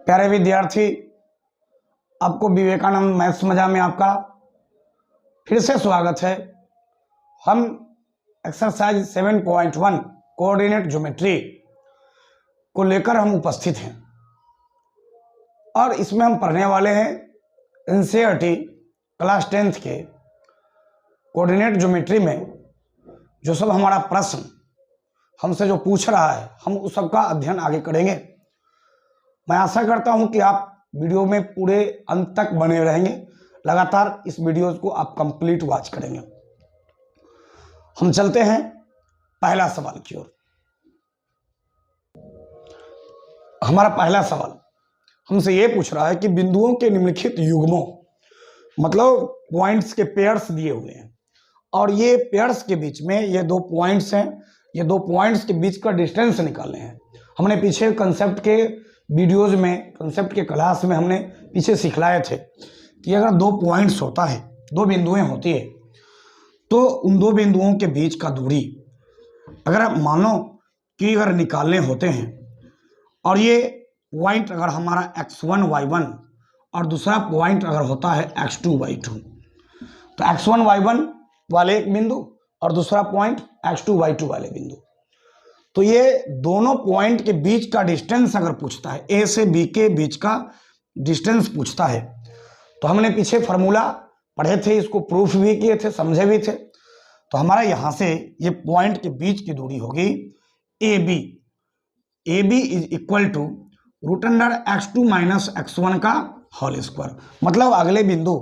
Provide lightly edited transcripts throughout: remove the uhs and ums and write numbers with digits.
प्यारे विद्यार्थी, आपको विवेकानंद मैथ्स मजा में आपका फिर से स्वागत है। हम एक्सरसाइज 7.1 कोऑर्डिनेट ज्योमेट्री को लेकर हम उपस्थित हैं और इसमें हम पढ़ने वाले हैं एनसीईआरटी क्लास 10th के कोऑर्डिनेट ज्योमेट्री में जो सब हमारा प्रश्न हमसे जो पूछ रहा है हम उस सब का अध्ययन आगे करेंगे। मैं आशा करता हूं कि आप वीडियो में पूरे अंत तक बने रहेंगे, लगातार इस वीडियो को आप कंप्लीट वॉच करेंगे। हम चलते हैं पहला सवाल की ओर। हमारा पहला सवाल हमसे यह पूछ रहा है कि बिंदुओं के निम्नलिखित युग्मों, मतलब पॉइंट्स के पेयर्स दिए हुए हैं और ये पेयर्स के बीच में ये दो पॉइंट्स हैं, ये दो पॉइंट्स के बीच का डिस्टेंस निकालने हैं। हमने पीछे कंसेप्ट के वीडियोज में, कंसेप्ट के क्लास में हमने पीछे सिखलाए थे कि अगर दो पॉइंट्स होता है, दो बिंदुएं होती है, तो उन दो बिंदुओं के बीच का दूरी अगर आप मानो कि अगर निकालने होते हैं और ये पॉइंट अगर हमारा x1 y1 और दूसरा पॉइंट अगर होता है x2 y2, तो x1 y1 वाले एक बिंदु और दूसरा पॉइंट x2 y2 वाले बिंदु, तो ये दोनों पॉइंट के बीच का डिस्टेंस अगर पूछता है, ए से बी के बीच का डिस्टेंस पूछता है, तो हमने पीछे फार्मूला पढ़े थे, इसको प्रूफ भी किए थे, समझे भी थे। तो हमारा यहां से ये पॉइंट के बीच की दूरी होगी A B. A B is equal to √x2 minus x1 का होल स्क्वायर। मतलब अगले बिंदु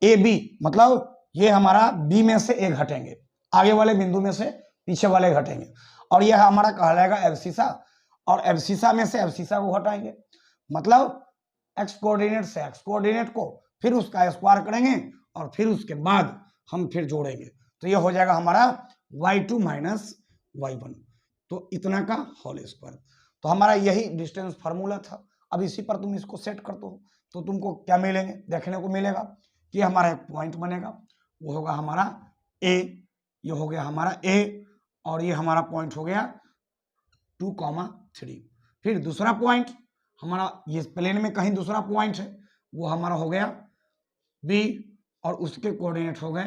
ए बी, मतलब ये हमारा बी में से एक घटेंगे, आगे वाले बिंदु में से पीछे वाले घटेंगे, और यह हमारा कहलाएगा एब्सिसा, और एब्सिसा में से एब्सिसा को हटाएंगे। मतलब एक्स कोऑर्डिनेट से एक्स कोऑर्डिनेट को फिर उसका स्क्वायर करेंगे और फिर उसके बाद हम फिर जोड़ेंगे, तो यह हो जाएगा हमारा y2 माइनस y1, तो इतना का होल स्क्वायर। तो हमारा यही डिस्टेंस फार्मूला था। अब इसी पर तुम इसको सेट कर दो तो तुमको क्या मिलेंगे, देखने को मिलेगा कि हमारा एक पॉइंट बनेगा, वो होगा हमारा ए, ये हो गया हमारा ए, और ये हमारा पॉइंट हो गया 2,3। फिर दूसरा पॉइंट हमारा ये प्लेन में कहीं दूसरा पॉइंट है, वो हमारा हो गया बी, और उसके कोऑर्डिनेट हो गए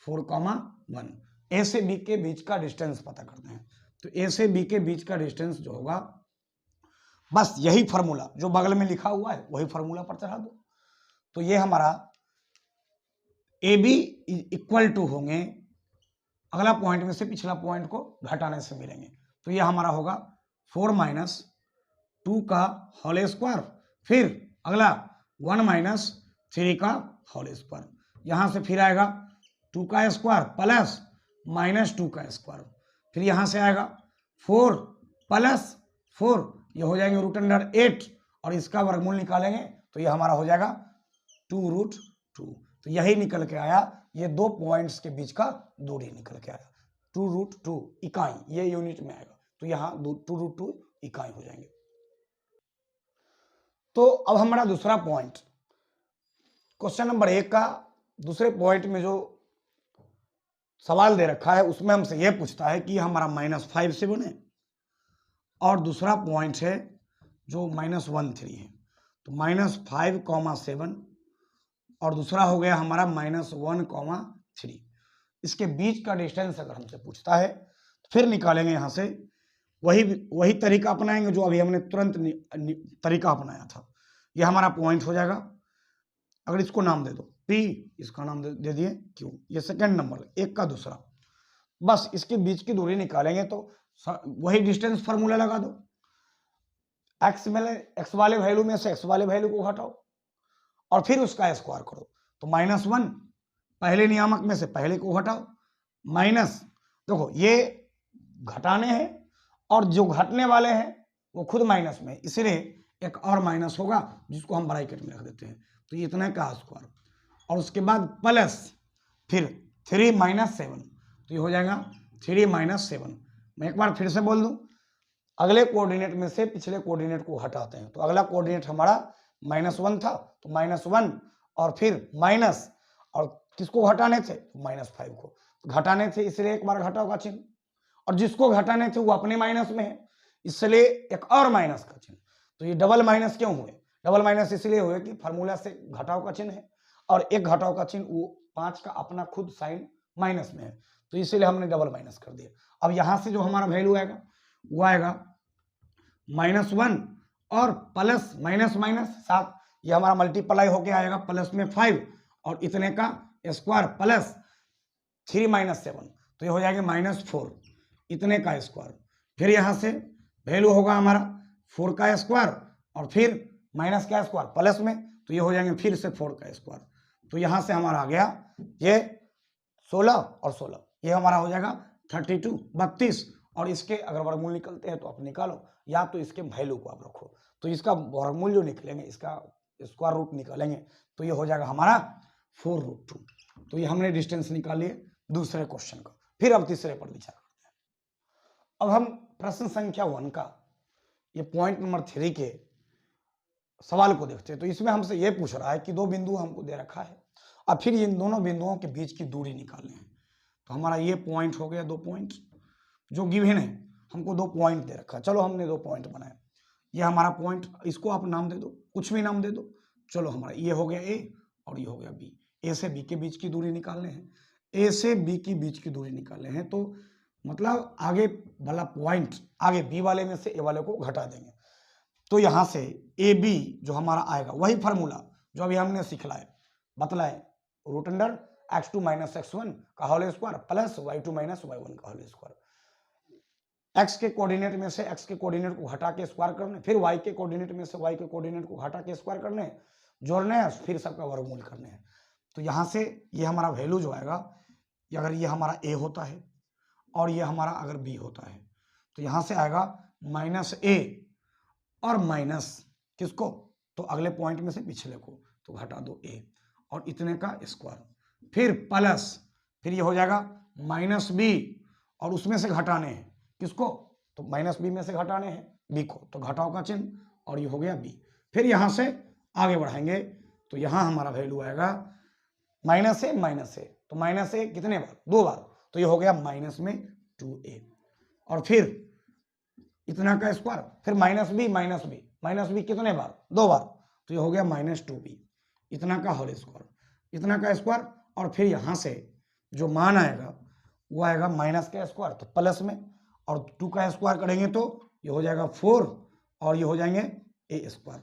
4,1। ए से बी के बीच का डिस्टेंस पता करते हैं, तो ए से बी के बीच का डिस्टेंस जो होगा, बस यही फार्मूला जो बगल में लिखा हुआ है वही फार्मूला पर चढ़ा दो। तो ये हमारा A B is equal to होंगे, अगला पॉइंट में से पिछला पॉइंट को घटाने से मिलेंगे, तो ये हमारा होगा 4 माइनस 2 का होल स्क्वायर, फिर अगला 1 माइनस 3 का होल स्क्वायर, यहां से फिर आएगा 2 का स्क्वायर प्लस माइनस 2 का स्क्वायर, फिर यहां से आएगा 4 प्लस 4, ये हो जाएंगे √8, और इसका वर्गमूल निकालेंगे तो ये हमारा हो जाएगा 2√2। तो यही निकल के आया, ये दो पॉइंट्स के बीच का दूरी निकल के आया 2√2 इकाई, ये यूनिट में आएगा, तो यहाँ 2√2 इकाई हो जाएंगे। तो अब हमारा दूसरा पॉइंट, क्वेश्चन नंबर 1 का दूसरे पॉइंट में जो सवाल दे रखा है उसमें हमसे यह पूछता है कि हमारा -5 से बने, और दूसरा पॉइंट है जो -1,3 है, तो -5,7, और दूसरा हो गया हमारा -1,3। इसके बीच का डिस्टेंस अगर हमसे पूछता है तो फिर निकालेंगे यहां से, वही तरीका अपनाएंगे जो अभी हमने तुरंत तरीका अपनाया था। ये हमारा पॉइंट हो जाएगा, अगर इसको नाम दे दो P, इसका नाम दे दिए Q, ये सेकंड नंबर, एक का दूसरा, बस इसके बीच की दूरी निकालेंगे तो वही डिस्टेंस फार्मूला लगा दो, x वाले वैल्यू में से x वाले वैल्यू को घटाओ और फिर उसका स्क्वायर करो, तो -1 पहले नियामक में से पहले को घटाओ, माइनस, देखो ये घटाने हैं और जो घटने वाले हैं वो खुद माइनस में, इसलिए एक और माइनस होगा जिसको हम ब्रैकेट में रख देते हैं, तो इतना का स्क्वायर, और उसके बाद प्लस फिर 3 - 7, तो ये हो जाएगा 3 - 7। मैं एक बार फिर से बोल दूं, अगले कोऑर्डिनेट में से पिछले कोऑर्डिनेट को हटाते हैं, तो अगला कोऑर्डिनेट हमारा -1 था, तो -1 और फिर माइनस, और किसको घटाने थे, -5 को घटाने थे, इसलिए एक बार घटाओ का चिन्ह, और जिसको घटाने थे वो अपने माइनस में है, इसलिए एक और माइनस का चिन्ह, तो ये डबल माइनस क्यों हुए, डबल माइनस इसलिए हुए कि फार्मूला से घटाव का चिन्ह है और एक घटाव का चिन्ह वो 5 का अपना खुद साइन माइनस में है, तो इसीलिए हमने डबल माइनस कर दिया। अब यहां से जो हमारा वैल्यू आएगा वो आएगा -1 और प्लस माइनस माइनस 7, ये हमारा मल्टीप्लाई होके आएगा प्लस में 5 और इतने का स्क्वायर प्लस 3 - 7, तो ये हो जाएगा -4 इतने का स्क्वायर। फिर यहाँ से वैल्यू होगा हमारा 4 का स्क्वायर और फिर माइनस का स्क्वायर प्लस में, तो ये हो जाएंगे फिर से 4 का स्क्वायर। तो यहाँ से हमारा आ गया ये 16 और 16, ये हमारा हो जाएगा 32 32, और इसके अगर वर्गमूल निकलते हैं तो आप निकालो, या तो इसके वैल्यू को आप रखो, तो इसका वर्गमूल जो निकलेंगे, इसका स्क्वायर रूट निकालेंगे, तो ये हो जाएगा हमारा 4√2। तो ये हमने डिस्टेंस निकाल लिए दूसरे क्वेश्चन का। फिर अब तीसरे पर विचार करते हैं। अब हम प्रश्न संख्या 1 का ये पॉइंट नंबर 3 के सवाल को देखते हैं। तो इसमें हमसे ये पूछ रहा है कि दो बिंदु हमको दे रखा है, अब फिर इन दोनों बिंदुओं के बीच की दूरी निकालनी है। तो हमारा ये पॉइंट हो गया, 2 पॉइंट जो गिवन है, हमको 2 पॉइंट दे रखा है। चलो हमने 2 पॉइंट बनाए, ये हमारा पॉइंट, इसको आप नाम दे दो, कुछ भी नाम दे दो। चलो हमारा ये हो गया ए और ये हो गया बी। ए से बी के बीच की दूरी निकालने हैं, ए से बी के बीच की दूरी निकालने हैं, तो मतलब आगे वाला पॉइंट, आगे बी वाले में से ए वाले को घटा देंगे। तो यहां से ए बी जो हमारा आएगा वही फार्मूला जो अभी हमने सिखलाए बतलाए, √x2 - x1 का whole square plus y2 - y1 का होल स्क्वायर। x के कोऑर्डिनेट में से x के कोऑर्डिनेट को हटा के स्क्वायर करने, फिर y के कोऑर्डिनेट में से y के कोऑर्डिनेट को हटा के स्क्वायर करने, जोड़ने हैं, फिर सबका वर्गमूल करने हैं। तो यहाँ से ये हमारा वैल्यू जो आएगा, अगर ये हमारा a होता है और ये हमारा अगर b होता है, तो यहाँ से आएगा -a और माइनस किसको, तो अगले पॉइंट में से पिछले को, तो घटा दो a और इतने का स्क्वायर, फिर प्लस, फिर ये हो जाएगा -b और उसमें से घटाने हैं किसको, तो -b में से घटाने हैं b को, तो घटाव का चिन्ह, और ये हो गया b। फिर यहाँ से आगे बढ़ाएंगे तो यहाँ हमारा वैल्यू आएगा -a, तो -a कितने बार, 2 बार, तो ये हो गया माइनस में 2a, और फिर इतना का स्क्वायर, फिर -b कितने बार, 2 बार, तो ये हो गया -2b इतना का होल स्क्वायर, इतना का स्क्वायर, और फिर यहाँ से जो मान आएगा वो आएगा माइनस का स्क्वायर तो प्लस में, और 2 का स्क्वायर करेंगे तो ये हो जाएगा 4 और ये हो जाएंगे a स्क्वायर,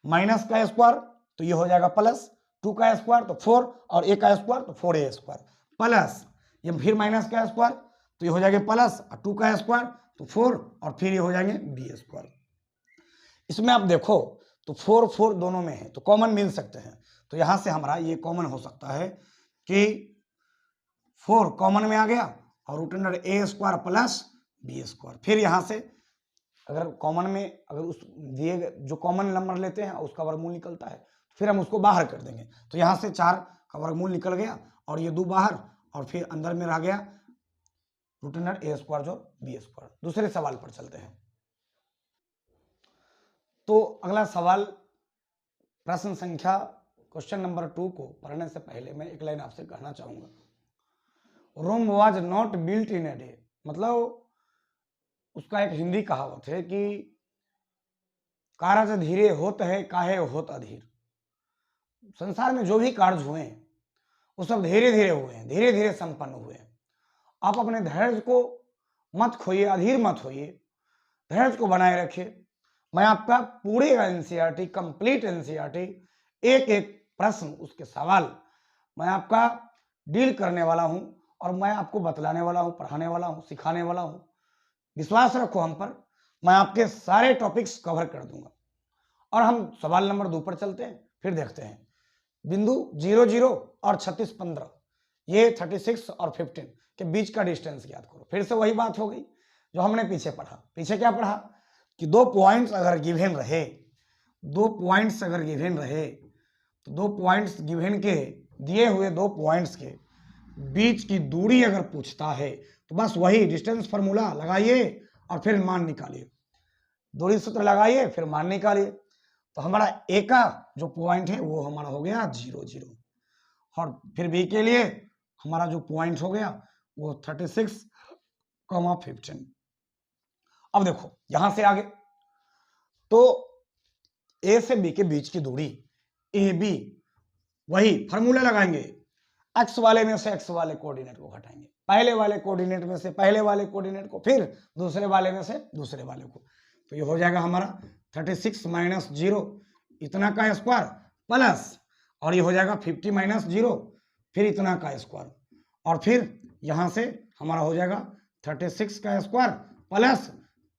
माइनस का स्क्वायर तो ये हो जाएगा प्लस, 2 का स्क्वायर तो 4 और a का स्क्वायर तो 4a स्क्वायर, प्लस ये फिर माइनस का स्क्वायर तो ये हो जाएगा प्लस, 2 का स्क्वायर तो 4 और फिर ये हो जाएंगे b स्क्वायर। इसमें आप देखो तो 4 4 दोनों में है तो कॉमन मिल सकते हैं, तो यहां से हमारा ये कॉमन हो सकता है कि 4 कॉमन में आ गया और √a² प्लस b स्क्वायर। फिर यहां से अगर कॉमन में, अगर उस दिए गए जो कॉमन नंबर लेते हैं उसका वर्गमूल निकलता है, फिर हम उसको बाहर कर देंगे, तो यहां से 4 का वर्गमूल निकल गया और ये 2 बाहर, और फिर अंदर में रह गया √a² जो b स्क्वायर। दूसरे सवाल पर चलते हैं। तो अगला सवाल, प्रश्न संख्या क्वेश्चन नंबर 2 को पढ़ने से पहले मैं एक लाइन आपसे कहना चाहूंगा, Rome was not built in a day, मतलब उसका एक हिंदी कहावत है कि कारज धीरे होत है काहे होत अधीर। संसार में जो भी कार्य हुए हैं वो सब धीरे धीरे हुए हैं, धीरे धीरे संपन्न हुए हैं। आप अपने धैर्य को मत खोइए, अधीर मत होइए, धैर्य को बनाए रखिए। मैं आपका पूरे एनसीईआरटी, कंप्लीट एनसीईआरटी, एक एक प्रश्न उसके सवाल मैं आपका डील करने वाला हूं और मैं आपको बतलाने वाला हूं, पढ़ाने वाला हूं, सिखाने वाला हूं। विश्वास रखो हम पर, मैं आपके सारे टॉपिक्स कवर कर दूंगा। और हम सवाल नंबर 2 पर चलते हैं, फिर देखते हैं। बिंदु 0 0 और 36 15, ये 36 और 15 के बीच का डिस्टेंस ज्ञात करो। फिर से वही बात हो गई जो हमने पीछे पढ़ा। पीछे क्या पढ़ा कि 2 पॉइंट्स अगर गिवन रहे, 2 पॉइंट्स अगर गिवन रहे, तो 2 पॉइंट्स गिवन के दिए हुए 2 पॉइंट्स के बीच की दूरी अगर पूछता है तो बस वही डिस्टेंस फार्मूला लगाइए और फिर मान निकालिए, दूरी सूत्र लगाइए फिर मान निकालिए। तो हमारा ए का जो पॉइंट है वो हमारा हो गया 0 0, और फिर बी के लिए हमारा जो पॉइंट हो गया वो 36, 15। अब देखो यहां से आगे, तो ए से बी के बीच की दूरी ए बी, वही फॉर्मूला लगाएंगे, एक्स वाले में से एक्स वाले कोऑर्डिनेट को घटाएंगे, पहले वाले कोऑर्डिनेट में से पहले वाले कोऑर्डिनेट को, फिर दूसरे वाले में से दूसरे वाले को। तो ये हो जाएगा हमारा 36 माइनस 0 इतना का स्क्वायर प्लस, और ये हो जाएगा 50 माइनस 0 फिर इतना का स्क्वायर, और फिर यहाँ से हमारा हो जाएगा 36 का स्क्वायर प्लस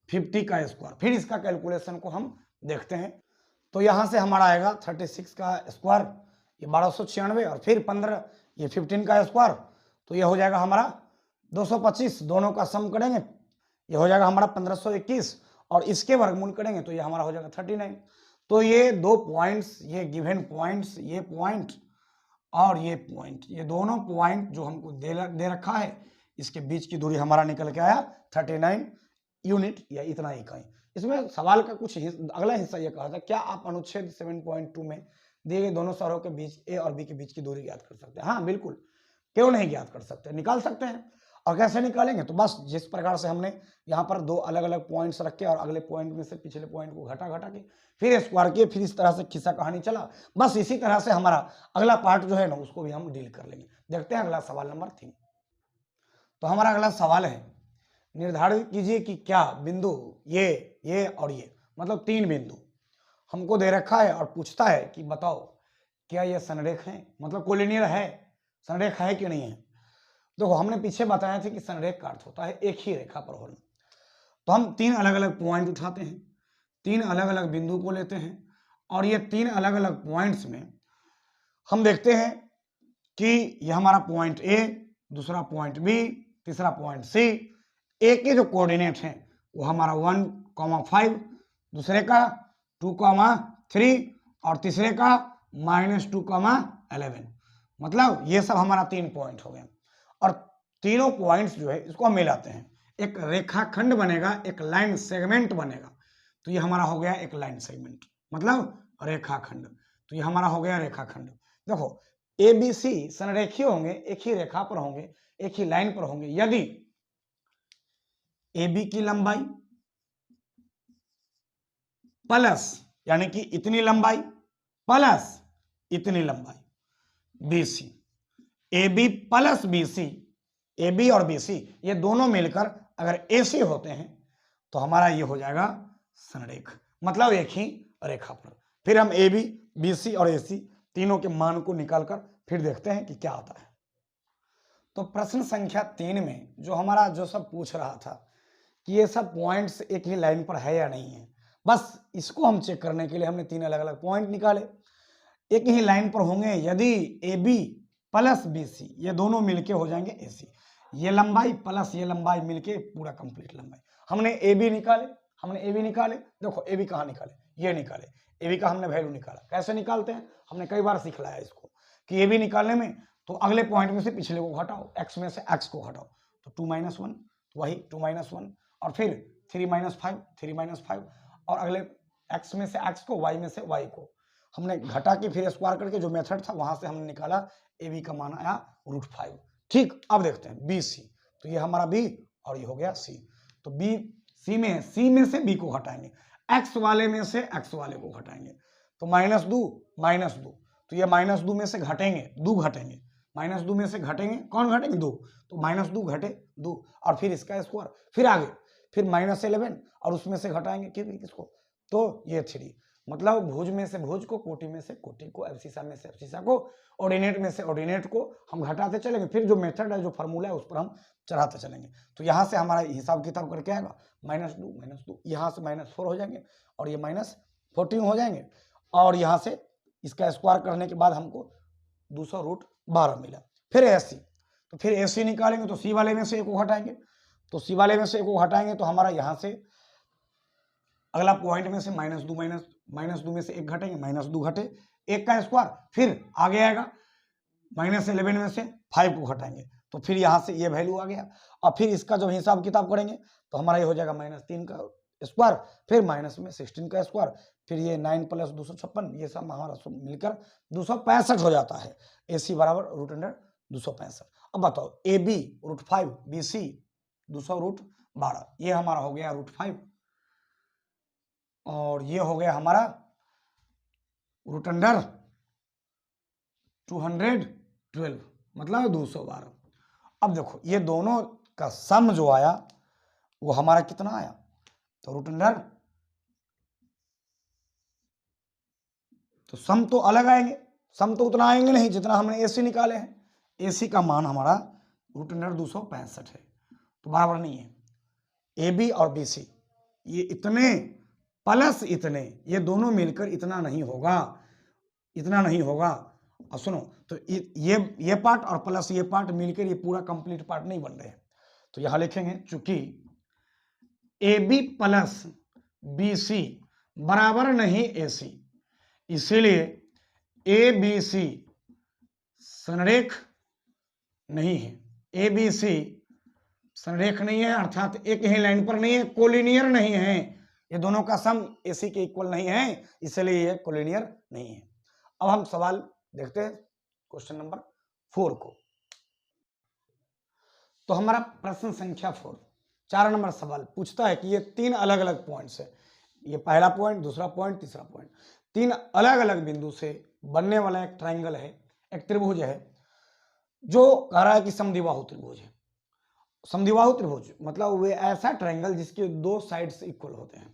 50 का स्क्वायर। फिर इसका कैलकुलेशन को हम देखते हैं। तो यहाँ से हमारा आएगा 36 का स्क्वायर ये 1296, और फिर 15 ये 15 का स्क्वायर, तो ये हो जाएगा हमारा 225, दोनों का सम करेंगे ये हो जाएगा हमारा 1521, और इसके वर्गमूल करेंगे तो ये हमारा हो जाएगा 39। तो ये दो पॉइंट्स, ये गिवन पॉइंट्स, ये पॉइंट और ये पॉइंट, ये दोनों पॉइंट जो हमको दे रखा है, इसके बीच की दूरी हमारा निकल के आया 39 यूनिट या इतना इकाई। इसमें सवाल का कुछ अगला हिस्सा ये कहा था, क्या आप अनुच्छेद 7.2 में दिए गए दोनों शहरों के बीच ए और बी के बीच की दूरी ज्ञात कर सकते हैं? हाँ बिल्कुल, क्यों नहीं ज्ञात कर सकते, निकाल सकते हैं। और कैसे निकालेंगे? तो बस जिस प्रकार से हमने यहाँ पर दो अलग अलग पॉइंट्स रखे और अगले पॉइंट में से पिछले पॉइंट को घटा घटा के फिर स्क्वायर किए, फिर इस तरह से किस्सा कहानी चला, बस इसी तरह से हमारा अगला पार्ट जो है ना उसको भी हम डील कर लेंगे। देखते हैं अगला सवाल नंबर 3। तो हमारा अगला सवाल है, निर्धारित कीजिए कि क्या बिंदु ये और ये, मतलब 3 बिंदु हमको दे रखा है और पूछता है कि बताओ क्या ये संरेख है, मतलब कोलिनियर है, संरेख है कि नहीं है। देखो हमने पीछे बताया था कि संरेख का अर्थ होता है एक ही रेखा पर होना। तो हम 3 अलग अलग पॉइंट उठाते हैं, 3 अलग अलग बिंदु को लेते हैं, और ये 3 अलग अलग पॉइंट्स में हम देखते हैं कि ये हमारा पॉइंट ए, दूसरा पॉइंट बी, तीसरा पॉइंट सी, ए के जो कोऑर्डिनेट हैं वो हमारा 1,5, दूसरे का 2,3 और तीसरे का -2,11, मतलब ये सब हमारा 3 पॉइंट हो गए। और तीनों पॉइंट्स जो है इसको हम मिलाते हैं, एक रेखाखंड बनेगा, एक लाइन सेगमेंट बनेगा। तो ये हमारा हो गया एक लाइन सेगमेंट, मतलब रेखाखंड। तो ये हमारा हो गया रेखाखंड। देखो ए बी सी संरेखीय होंगे, एक ही रेखा पर होंगे, एक ही लाइन पर होंगे, यदि ए बी की लंबाई प्लस यानी कि इतनी लंबाई प्लस इतनी लंबाई BC, AB plus BC, AB और BC ये दोनों मिलकर अगर AC होते हैं तो हमारा ये हो जाएगा संरेख, मतलब एक ही रेखा पर। फिर हम AB, BC और AC तीनों के मान को निकालकर फिर देखते हैं कि क्या आता है। तो प्रश्न संख्या 3 में जो हमारा जो सब पूछ रहा था कि ये सब पॉइंट्स एक ही लाइन पर है या नहीं है, बस इसको हम चेक करने के लिए हमने 3 अलग अलग पॉइंट निकाले। एक ही लाइन पर होंगे यदि AB प्लस BC ये दोनों मिलके हो जाएंगे AC, ये लंबाई प्लस ये लंबाई मिलके पूरा कंप्लीट लंबाई। हमने AB निकाले, देखो AB कहाँ निकाले, ये निकाले, AB का हमने वैल्यू निकाला। कैसे निकालते हैं, हमने कई बार सिखलाया इसको कि AB निकालने में तो अगले पॉइंट में से पिछले को घटाओ, x में से x को घटाओ, तो 2 - 1 तो वही 2 - 1, और फिर 3 - 5 3 - 5, और अगले x में से x को, y में से y को हमने घटा के फिर स्क्वायर करके जो मेथड था वहां से हमने निकाला, AB का मान आया √5। ठीक, अब देखते हैं BC, तो ये हमारा B और ये हो गया C। तो C में से B को घटाएंगे, x वाले में से x वाले को घटाएंगे, तो -2 तो ये -2 में से घटेंगे, 2 घटेंगे, -2 में से घटेंगे, कौन घटेंगे 2, तो -2 घटे 2, और फिर इसका स्क्वायर, फिर आगे फिर -11 और उसमें से घटाएंगे किसको, तो ये 3, मतलब भुज में से भुज को, कोटि में से कोटि को, एब्सिसा में से एब्सिसा को, ऑर्डिनेट में से ऑर्डिनेट को हम घटाते चलेंगे, फिर जो मेथड है, जो फार्मूला है उस पर हम चढ़ाते चलेंगे। तो यहाँ से हमारा हिसाब किताब करके आएगा -2 यहाँ से -4 हो जाएंगे, और ये -14 हो जाएंगे, और यहाँ से इसका स्क्वायर करने के बाद हमको 200√12 मिला। फिर AC, तो फिर AC निकालेंगे तो C वाले में से एक को घटाएंगे, तो C वाले में से एक को घटाएंगे तो हमारा यहाँ से अगला पॉइंट में से -2 में से एक घटेंगे, -2 घटे, एक का स्क्वायर, फिर आगे आएगा -11 में से 5 को घटाएंगे, तो फिर यहाँ से ये वैल्यू आ गया, और फिर इसका जब हिसाब किताब करेंगे तो हमारा ये हो जाएगा -3 का स्क्वायर, फिर माइनस में 16 का स्क्वायर, फिर ये 9 + 256, ये सब हमारा सब मिलकर 265 हो जाता है। AC बराबर √265। अब बताओ AB √5, BC 200√12, ये हमारा हो गया √5, और ये हो गया हमारा रूट अंडर 212 मतलब 212। अब देखो ये दोनों का सम जो आया वो हमारा कितना आया, तो रूट अंडर, तो सम तो अलग आएंगे, सम तो उतना आएंगे नहीं जितना हमने एसी निकाले हैं। एसी का मान हमारा रूट अंडर 265 है, तो बराबर नहीं है। ए बी और बी सी ये इतने प्लस इतने, ये दोनों मिलकर इतना नहीं होगा, इतना नहीं होगा। अब सुनो, तो ये पार्ट और प्लस ये पार्ट मिलकर ये पूरा कंप्लीट पार्ट नहीं बन रहे हैं। तो यहां लिखेंगे चूंकि A B plus B C बराबर नहीं ए सी, इसीलिए ए बी सी संरेख नहीं है। ए बी सी संरेख नहीं है अर्थात एक ही लाइन पर नहीं है, कोलिनियर नहीं है। ये दोनों का सम एसी के इक्वल नहीं है, इसलिए ये कोलिनियर नहीं है। अब हम सवाल देखते हैं क्वेश्चन नंबर 4 को। तो हमारा प्रश्न संख्या 4 नंबर सवाल पूछता है कि ये 3 अलग अलग पॉइंट्स है, ये पहला पॉइंट, दूसरा पॉइंट, तीसरा पॉइंट, 3 अलग अलग बिंदु से बनने वाला एक ट्राइंगल है, एक त्रिभुज है, जो कह रहा है कि समद्विबाहु त्रिभुज है। समद्विबाहु त्रिभुज मतलब वे ऐसा ट्रायंगल जिसके 2 साइड्स इक्वल होते हैं,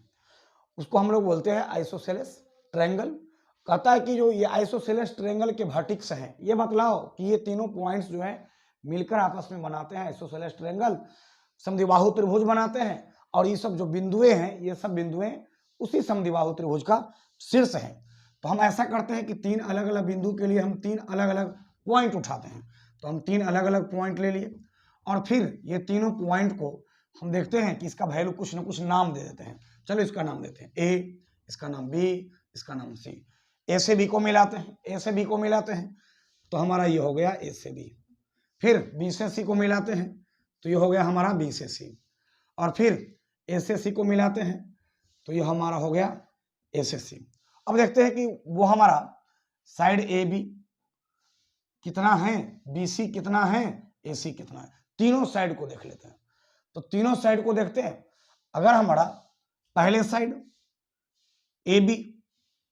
उसको हम लोग बोलते हैं आइसोसेलेस ट्रायंगल। कहता है कि जो ये आइसोसेलेस ट्रायंगल के वर्टेक्स हैं, ये बतलाओ कि ये तीनों पॉइंट्स जो है मिलकर आपस में बनाते हैं आइसोसेलेस ट्रायंगल, समद्विबाहु त्रिभुज बनाते हैं। और ये सब जो बिंदुएं हैं, ये सब बिंदुएं उसी समद्विबाहु त्रिभुज का शीर्ष है। तो हम ऐसा करते हैं कि 3 अलग अलग बिंदु के लिए हम 3 अलग अलग पॉइंट उठाते हैं। तो हम 3 अलग अलग पॉइंट ले लिए और फिर ये तीनों पॉइंट को हम देखते हैं कि इसका वैल्यू कुछ ना कुछ नाम दे देते हैं। चलो इसका नाम देते हैं ए, इसका नाम बी, इसका नाम सी। ए से बी को मिलाते हैं, ए से बी को मिलाते हैं तो हमारा ये हो गया ए से बी। फिर बी से सी को मिलाते हैं तो ये हो गया हमारा बी से सी। और फिर ए से सी को मिलाते हैं तो ये हमारा हो गया ए से सी। अब देखते हैं कि वो हमारा साइड ए बी कितना है, बी सी कितना है, ए सी कितना है, तीनों साइड को देख लेते हैं। तो तीनों साइड को देखते हैं। अगर हमारा पहले साइड ए बी,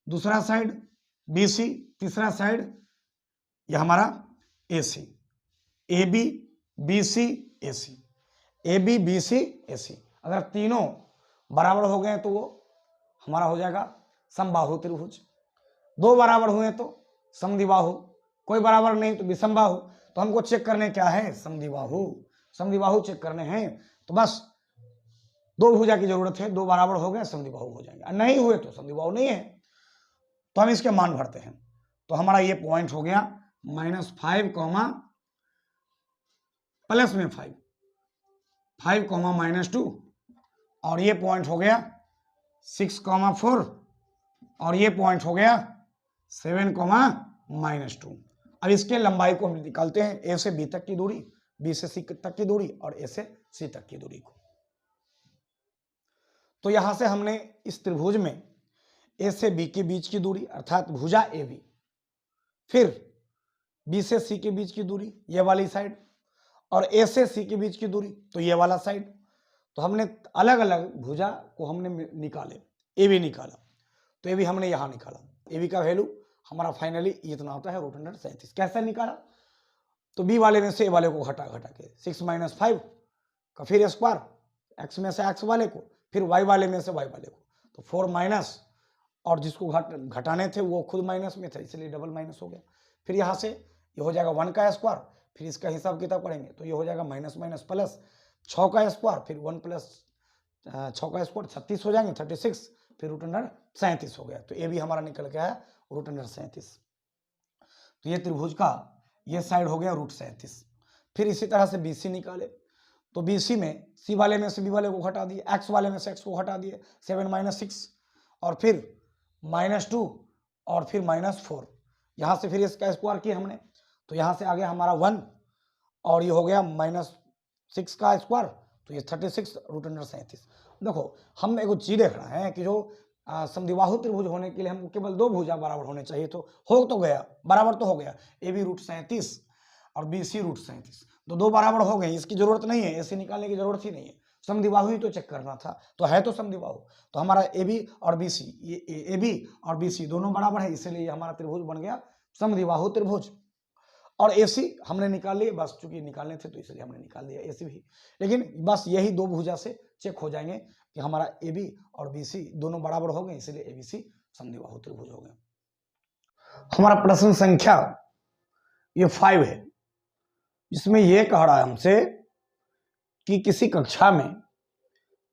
दूसरा साइड बी सी, तीसरा साइड ये हमारा A C, A B B C A C, A B B C A C, अगर तीनों बराबर हो गए तो वो हमारा हो जाएगा समबाहु त्रिभुज। 2 बराबर हुए तो समद्विबाहु, कोई बराबर नहीं तो विषमबाहु। तो हमको चेक करने क्या है, समद्विबाहु, समद्विबाहु चेक करने हैं। तो बस 2 भुजा की जरूरत है, 2 बराबर हो गए समद्विबाहु हो जाएंगे, नहीं हुए तो समद्विबाहु नहीं है। तो हम इसके मान भरते हैं। तो हमारा ये पॉइंट हो गया -5 प्लस में 5, 5 -2, और ये पॉइंट हो गया 6, 4, और ये पॉइंट हो गया 7, -2। अब इसके लंबाई को हम निकालते हैं, ए से बी तक की दूरी, बी से सी तक की दूरी और ए से सी तक की दूरी को। तो यहां से हमने इस त्रिभुज में ए से बी के बीच की दूरी अर्थात भुजा ए बी, फिर बी से सी के बीच की दूरी ये वाली साइड, और ए से सी के बीच की दूरी तो ये वाला साइड। तो हमने अलग अलग भुजा को हमने निकाले, ए बी निकाला, तो ए बी हमने यहां निकाला। ए बी का वैल्यू हमारा फाइनली इतना होता है √37। कैसे निकाला, तो बी वाले में से ए वाले को घटा के 6 - 5 का फिर स्क्वायर, एक्स में से एक्स वाले को, फिर वाई वाले में से वाई वाले को, तो 4 माइनस, और जिसको घटाने थे वो खुद माइनस में थे इसलिए डबल माइनस हो गया। फिर यहाँ से ये हो जाएगा 1 का स्क्वायर, फिर इसका हिसाब किताब करेंगे तो ये हो जाएगा माइनस प्लस 6 का स्क्वायर, फिर 1 प्लस 6 का स्क्वायर 36 हो जाएंगे, 36, फिर √37 हो गया। तो ये भी हमारा निकल के आया √37। तो ये त्रिभुज का ये साइड हो गया √37। फिर इसी तरह से BC निकाले, तो BC में सी वाले में से बी वाले को घटा दिए, एक्स वाले में से एक्स को घटा दिए, 7 - 6, और फिर -2, और फिर -4, यहाँ से फिर इसका स्क्वायर किया हमने, तो यहाँ से आ गया हमारा 1, और ये हो गया -6 का स्क्वायर, तो ये 36 √37। देखो हम एक चीज देख रहे हैं कि जो समद्विबाहु त्रिभुज होने के लिए हमको केवल 2 भुजा बराबर होने चाहिए, तो हो तो गया, बराबर तो हो गया, ए बी √37 और बी सी √37, तो 2 बराबर हो गए, इसकी जरूरत नहीं है, ऐसे निकालने की जरूरत ही नहीं है। समद्विबाहु ही तो चेक करना था, तो है तो समद्विबाहु। तो हमारा ए बी और बी सी, ये ए बी और बी सी दोनों बराबर है, इसलिए हमारा त्रिभुज बन गया समद्विबाहु त्रिभुज। और ए सी हमने निकाल लिए, बस चूंकि निकालने थे तो इसलिए हमने निकाल दिया ए सी भी। लेकिन बस यही दो भुजा से चेक हो जाएंगे कि हमारा ए बी और बी सी दोनों बराबर हो गए, इसलिए ए बी सी समद्विबाहु त्रिभुज हो गए। हमारा प्रश्न संख्या ये 5 है, जिसमें ये कह रहा है हमसे कि किसी कक्षा में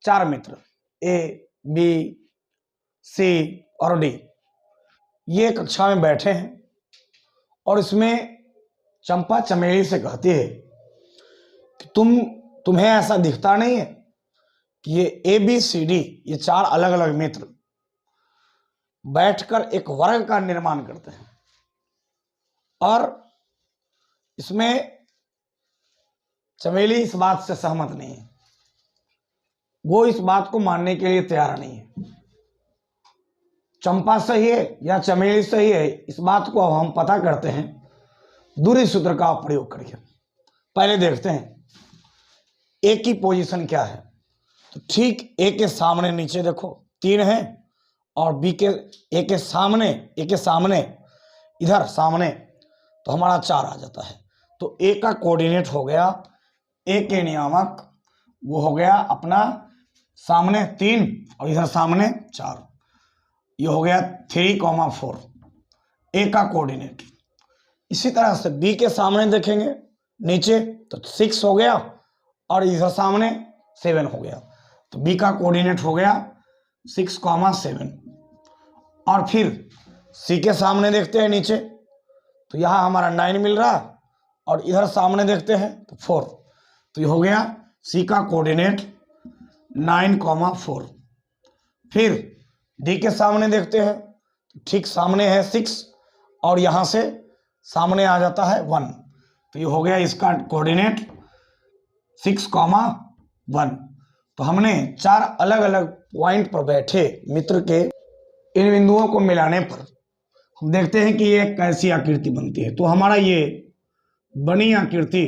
4 मित्र ए बी सी और डी ये कक्षा में बैठे हैं, और इसमें चंपा चमेली से कहती है कि तुम्हें ऐसा दिखता नहीं है कि ये ए बी सी डी ये 4 अलग अलग मित्र बैठकर एक वर्ग का निर्माण करते हैं, और इसमें चमेली इस बात से सहमत नहीं है, वो इस बात को मानने के लिए तैयार नहीं है। चंपा सही है या चमेली सही है, इस बात को अब हम पता करते हैं दूरी सूत्र का प्रयोग करके। पहले देखते हैं ए की पोजीशन क्या है। तो ठीक ए के सामने नीचे देखो 3 है, और बी के ए के सामने इधर सामने तो हमारा 4 आ जाता है। तो ए का कोऑर्डिनेट हो गया, ए के नियामक वो हो गया अपना सामने 3 और इधर सामने 4, ये हो गया 3,4 ए का कोऑर्डिनेट। इसी तरह से बी के सामने देखेंगे नीचे तो 6 हो गया, और इधर सामने 7 हो गया, तो बी का कोऑर्डिनेट हो गया 6,7। और फिर सी के सामने देखते हैं नीचे, तो यहाँ हमारा 9 मिल रहा, और इधर सामने देखते हैं तो 4, तो ये हो गया सी का कोऑर्डिनेट 9,4। फिर डी के सामने देखते हैं तो ठीक सामने है 6, और यहाँ से सामने आ जाता है 1, तो ये हो गया इसका कोऑर्डिनेट 6,1। तो हमने 4 अलग अलग पॉइंट पर बैठे मित्र के इन बिंदुओं को मिलाने पर हम देखते हैं कि ये कैसी आकृति बनती है। तो हमारा ये बनी आकृति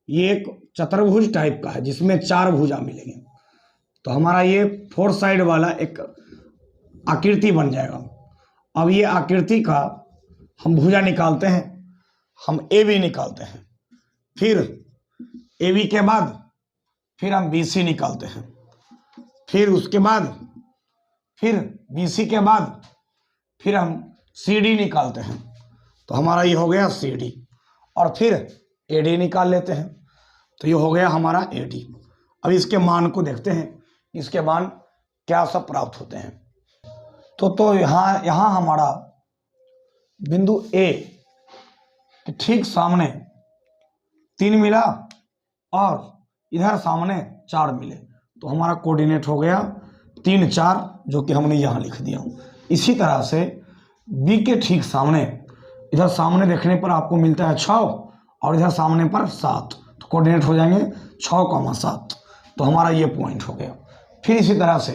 ये एक चतुर्भुज टाइप का है, जिसमें 4 भुजा मिलेंगे। तो हमारा ये 4 साइड वाला एक आकृति बन जाएगा। अब ये आकृति का हम भुजा निकालते हैं, हम ए बी निकालते हैं, फिर ए बी के बाद फिर हम बी सी निकालते हैं, फिर उसके बाद फिर बी सी के बाद फिर हम सी डी निकालते हैं। तो हमारा ये हो गया सी डी, और फिर ए डी निकाल लेते हैं, तो ये हो गया हमारा ए डी। अब इसके मान को देखते हैं, इसके मान क्या सब प्राप्त होते हैं। तो यहाँ हमारा बिंदु ए के ठीक सामने 3 मिला, और इधर सामने 4 मिले, तो हमारा कोऑर्डिनेट हो गया 3, 4, जो कि हमने यहाँ लिख दिया। इसी तरह से बी के ठीक सामने इधर सामने देखने पर आपको मिलता है 6, और इधर सामने पर 7, तो कोऑर्डिनेट हो जाएंगे 6,7, तो हमारा ये पॉइंट हो गया। फिर इसी तरह से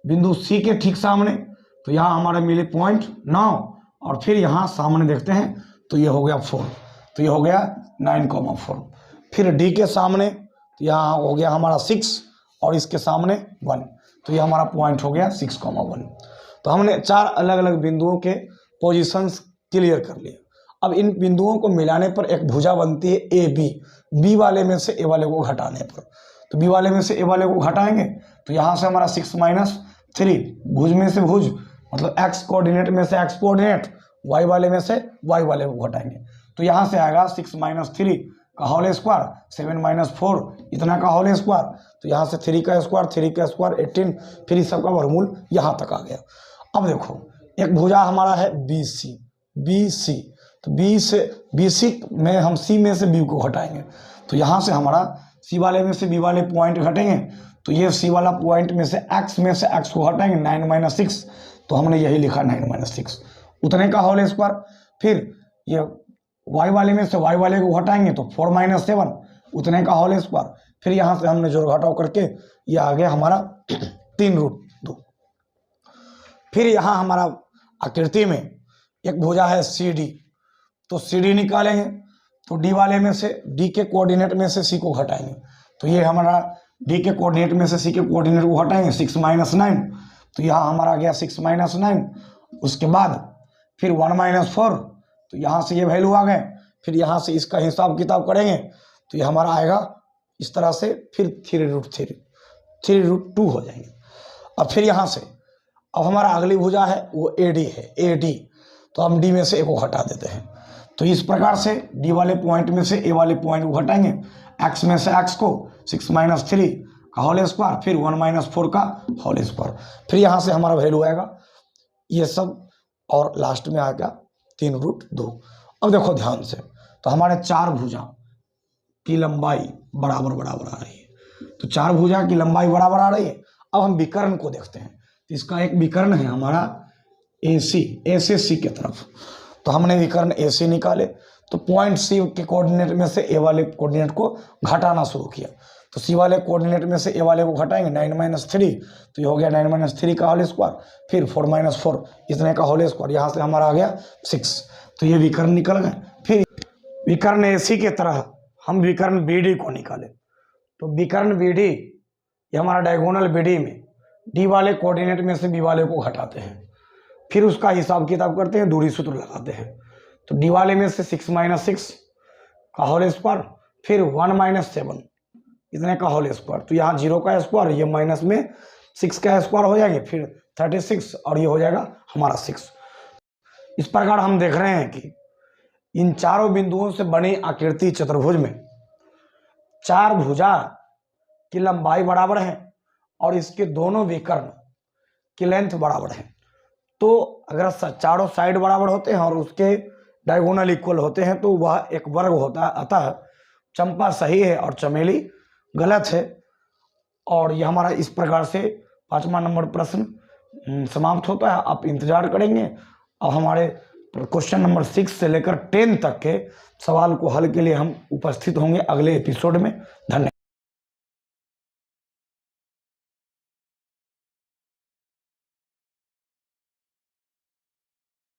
बिंदु सी के ठीक सामने, तो यहाँ हमारे मिले पॉइंट 9, और फिर यहाँ सामने देखते हैं तो ये हो गया 4, तो ये हो गया 9,4। फिर डी के सामने तो यहाँ हो गया हमारा 6, और इसके सामने 1, तो ये हमारा पॉइंट हो गया 6,1। तो हमने 4 अलग अलग बिंदुओं के पोजीशंस क्लियर कर लिए। अब इन बिंदुओं को मिलाने पर एक भुजा बनती है ए बी, बी वाले में से ए वाले को घटाने पर। तो बी वाले में से ए वाले को घटाएंगे तो यहाँ से हमारा 6 - 3, भुज में से भुज मतलब एक्स कोऑर्डिनेट में से एक्स कोऑर्डिनेट, वाई वाले में से वाई वाले को घटाएंगे, तो यहाँ से आएगा 6 - 3 का होल स्क्वायर, 7 - 4 इतना का होल स्क्वायर, तो यहाँ से 3 का स्क्वायर 18, फिर इस सब का वर्गमूल यहाँ तक आ गया। अब देखो एक भुजा हमारा है बी सी, तो बी सी में हम सी में से बी को घटाएंगे, तो यहाँ से हमारा सी वाले में से बी वाले पॉइंट घटेंगे, तो ये सी वाला पॉइंट में से एक्स को हटाएंगे 9 - 6, तो हमने यही लिखा 9 - 6 उतने का होल स्क्वायर। फिर ये y वाले में से y वाले को हटाएंगे तो 4 - 7 उतने का होल स्क्वायर। फिर यहाँ से हमने जोड़ घटाव करके ये आ गया हमारा 3√2। फिर यहाँ हमारा आकृति में एक भुजा है सी डी, तो सी डी निकालेंगे तो डी वाले में से डी के कोऑर्डिनेट में से सी को घटाएंगे, तो ये हमारा डी के कोऑर्डिनेट में से सी के कोऑर्डिनेट को हटाएंगे 6 - 9, तो यहाँ हमारा आ गया 6 - 9। उसके बाद फिर 1 - 4, तो यहाँ से ये वैल्यू आ गए। फिर यहाँ से इसका हिसाब किताब करेंगे तो ये हमारा आएगा इस तरह से, फिर 3√3, 3√2 हो जाएंगे। अब फिर यहाँ से अब हमारा अगली भुजा है वो AD है, AD, तो हम D में से A को हटा देते हैं। तो इस प्रकार से D वाले पॉइंट में से A वाले पॉइंट को हटाएंगे, X में से X को 6 - 3 का होल स्क्वायर, फिर 1 - 4 का होल स्क्वायर, फिर यहाँ से हमारा वैल्यू आएगा ये सब, और लास्ट में आएगा 3√2। अब देखो ध्यान से, तो हमारे 4 भुजा की लंबाई बराबर बराबर आ रही है, तो 4 भुजा की लंबाई बराबर आ रही है। अब हम विकर्ण को देखते हैं, तो इसका एक विकर्ण है हमारा AC, A से C की तरफ, तो हमने विकर्ण AC निकाले, तो पॉइंट C के कोऑर्डिनेट में से A वाले कोऑर्डिनेट को घटाना शुरू किया, तो C वाले कोऑर्डिनेट में से A वाले को घटाएंगे 9 - 3, तो ये हो गया 9 - 3 का होल स्क्वायर, फिर 4 - 4 इतने का होल स्क्वायर, यहाँ से हमारा आ गया 6, तो ये विकर्ण निकल गए। फिर विकर्ण AC की तरह हम विकर्ण BD को निकाले, तो विकर्ण BD ये हमारा डायगोनल BD में D वाले कोऑर्डिनेट में से B वाले को घटाते हैं, फिर उसका हिसाब किताब करते हैं, दूरी सूत्र लगाते हैं, तो D वाले में से 6 - 6 का होल स्क्वायर, फिर 1 - 7 इतने का होल स्क्वायर, तो यहाँ 0 का स्क्वायर, ये माइनस में 6 का स्क्वायर हो जाएंगे, फिर 36, और ये हो जाएगा हमारा 6। इस प्रकार हम देख रहे हैं कि इन चारों बिंदुओं से बनी आकृति चतुर्भुज में 4 भुजा की लंबाई बराबर है और इसके दोनों विकर्ण की लेंथ बराबर है। तो अगर चारों साइड बराबर होते हैं और उसके डायगोनल इक्वल होते हैं तो वह एक वर्ग होता है। अतः चंपा सही है और चमेली गलत है। और यह हमारा इस प्रकार से 5वां नंबर प्रश्न समाप्त होता है। आप इंतजार करेंगे। अब हमारे क्वेश्चन नंबर 6 से लेकर 10 तक के सवाल को हल के लिए हम उपस्थित होंगे अगले एपिसोड में। धन्यवाद।